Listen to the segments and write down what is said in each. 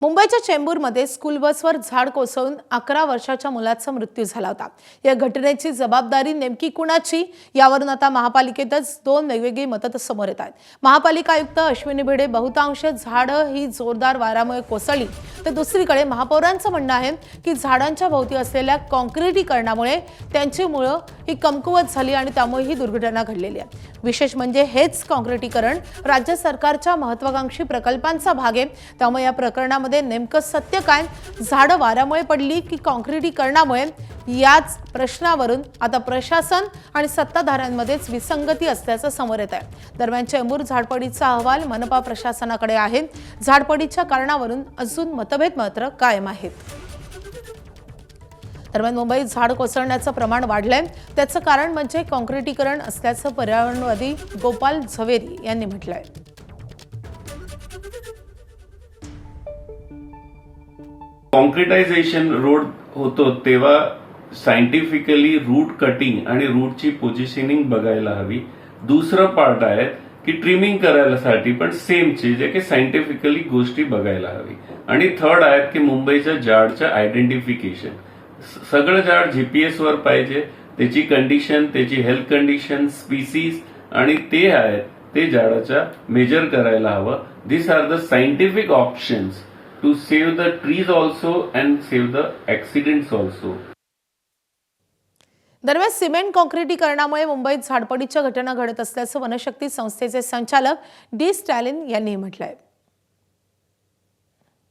मुंबईच्या चेंबूरमध्ये स्कूल बसवर झाड कोसळून 11 वर्षाच्या मुलाचा मृत्यू झाला होता। या घटनेची जबाबदारी नेमकी कुणाची यावरून आता महापालिकेतच दोन वेगवेगळी मतं समोर येत आहेत। महापालिका आयुक्त अश्विनी भिडे बहुतांश झाडं ही जोरदार वाऱ्यामुळे कोसळली, तर दुसरीकडे महापौरांचं म्हणणं आहे की झाडांच्या भोवती असलेल्या काँक्रिटीकरणामुळे त्यांची मुळं ही कमकुवत झाली आणि त्यामुळे ही दुर्घटना घडलेली आहे। विशेष म्हणजे हेच काँक्रिटीकरण राज्य सरकारच्या महत्त्वाकांक्षी प्रकल्पांचा भाग आहे। त्यामुळे या प्रकरणामध्ये नेमकं सत्य काय, झाडं वाऱ्यामुळे पडली की काँक्रिटीकरणामुळे, याच प्रश्नावरून आता प्रशासन आणि सत्ताधाऱ्यांमध्येच विसंगती असल्याचं समोर येत आहे। दरम्यान चेंबूर झाडपडीचा अहवाल मनपा प्रशासनाकडे आहे। झाडपडीच्या कारणावरून अजून मतभेद मात्र कायम आहेत। दरम्यान मुंबईत झाड कोसळण्याचं प्रमाण वाढलंय, त्याचं कारण म्हणजे काँक्रिटीकरण असल्याचं पर्यावरणवादी गोपाल झवेरी यांनी म्हटलंय। कॉन्क्रिटायझेशन रोड होतो तेव्हा सायंटिफिकली रूट कटिंग आणि रूटची पोझिशनिंग बघायला हवी। दुसरं पार्ट आहे की ट्रिमिंग करायसाठी पण सेमचे जे की सायंटिफिकली गोष्टी बघायला हवी। आणि थर्ड आहे की मुंबईच्या झाडचं आयडेंटिफिकेशन, सगळं झाड जीपीएस वर पाहिजे, त्याची कंडिशन, त्याची हेल्थ कंडिशन, स्पीसीज आणि ते आहेत ते झाडाच्या मेजर करायला हवं। This are the scientific options to save the trees also and save the accidents also. दरम्यान सिमेंट काँक्रिटीकरणामुळे मुंबईत झाडपडीच्या घटना घडत असल्याचं वनशक्ती संस्थेचे संचालक डी स्टॅलिन यांनी म्हटलंय।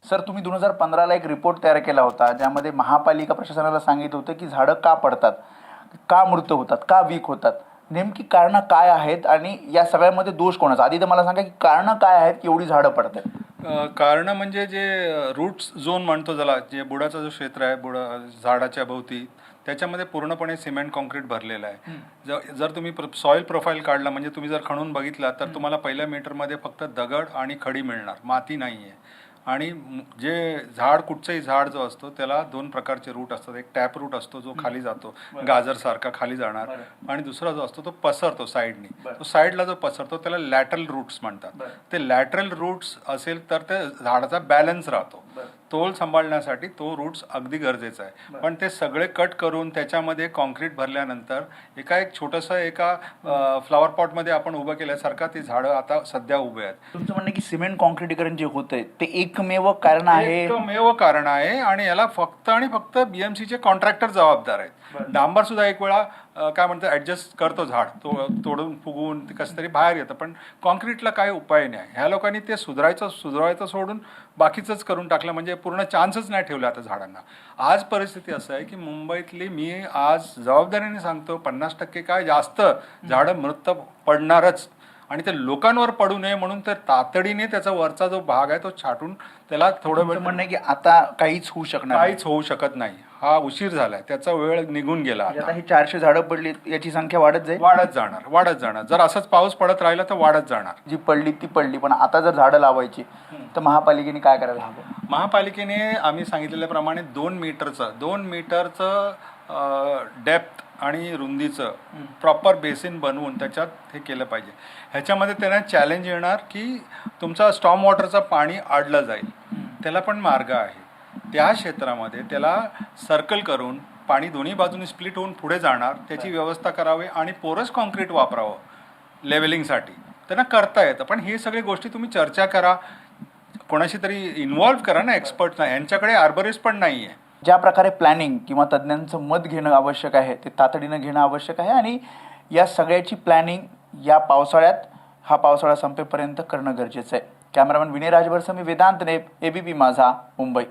सर, तुम्ही 2015 ला एक रिपोर्ट तयार केला होता ज्यामध्ये महापालिका प्रशासनाला सांगितलं होतं की झाडं का पडतात, का मृत होतात, का वीक होतात, नेमकी कारणं काय आहेत आणि या सगळ्यामध्ये दोष कोणाचा? आधी तर मला सांगा की कारणं काय आहेत की एवढी झाडं पडतात? कारण म्हणजे जे रूट्स झोन म्हणतो ज्याला, जे बुडाचा जो क्षेत्र आहे झाडाच्या भोवती, त्याच्यामध्ये पूर्णपणे सिमेंट कॉन्क्रीट भरलेलं आहे। जर तुम्ही सॉइल प्रोफाईल काढला, म्हणजे तुम्ही जर खणून बघितला तर तुम्हाला पहिल्या मीटरमध्ये फक्त दगड आणि खडी मिळणार, माती नाही आहे। आणि जे झाड, कुठचंही झाड जो असतो त्याला दोन प्रकारचे रूट असतात। एक टॅप रूट असतो जो खाली जातो, गाजर सारखा खाली जाणार, आणि दुसरा जो असतो तो पसरतो साईडनी, तो साईडला जो पसरतो त्याला लॅटरल रूट्स म्हणतात। ते लॅटरल रूट्स असेल तर ते झाडाचा बॅलन्स राहतो, तोल सांभाळण्यासाठी तो रूट्स अगदी गरजेचा आहे। पण ते सगळे कट करून त्याच्यामध्ये कॉन्क्रीट भरल्यानंतर एक छोटंसं फ्लॉवर पॉटमध्ये आपण उभं केल्यासारखं ती झाडं आता सध्या उभे आहेत। तुमचं म्हणणं की सिमेंट कॉन्क्रिटीकरण जे होतंय ते एकमेव कारण आहे? एकमेव कारण आहे आणि याला फक्त आणि फक्त बीएमसीचे कॉन्ट्रॅक्टर जबाबदार आहेत। डांबर सुद्धा एक वेळा काय म्हणतात ऍडजस्ट करतो, झाड तोडून फुगवून कसं तरी बाहेर येतं, पण कॉन्क्रीटला काही उपाय नाही। ह्या लोकांनी ते सुधारायचं सोडून बाकीचंच करून टाकलं, म्हणजे पूर्ण चान्सच नाही ठेवला आता झाडांना। आज परिस्थिती असं आहे की मुंबईतली, मी आज जबाबदारीने सांगतो, 50% काय जास्त झाडं मृत पडणारच, आणि ते लोकांवर पडू नये म्हणून तर तातडीने त्याचा वरचा जो भाग आहे तो छाटून त्याला थोडं वेळ, म्हणणं की आता काहीच होऊ शकत नाही, हा उशीर झालाय, त्याचा वेळ निघून गेला। आता ही 400 झाडं पडली, याची संख्या वाढत जाईल, वाढत जाणार। जर असंच पाऊस पडत राहिला तर वाढत जाणार। जी पडली ती पडली, पण आता जर झाडं लावायची तर महापालिकेने काय करायला हवं? महापालिकेने आम्ही सांगितलेल्याप्रमाणे 2 मीटरचं डेप्थ आणि रुंदीचं प्रॉपर बेसिन बनवून त्याच्यात हे केलं पाहिजे। ह्याच्यामध्ये त्यांना चॅलेंज येणार की तुमचा स्टॉर्म वॉटरचं पाणी अडलं जाईल, त्याला पण मार्ग आहे। त्या क्षेत्रामध्ये त्याला सर्कल करून पाणी दोन्ही बाजूने स्प्लिट होऊन पुढे जाणार, त्याची व्यवस्था करावी आणि पोरस कॉन्क्रीट वापरावं लेव्हलिंगसाठी, त्यांना करता येतं। पण हे सगळी गोष्टी तुम्ही चर्चा करा, कोणाशी तरी इन्व्हॉल्व्ह करा ना, एक्सपर्ट नाही, यांच्याकडे आर्बरिस्ट पण नाही आहे। ज्या प्रकारे प्लॅनिंग किंवा तज्ज्ञांचं मत घेणं आवश्यक आहे ते तातडीनं घेणं आवश्यक आहे, आणि या सगळ्याची प्लॅनिंग या पावसाळ्यात, हा पावसाळा संपेपर्यंत करणं गरजेचं आहे। कॅमेरामॅन विनय राजभरसह मी वेदांत नेप, एबीपी माझा, मुंबई।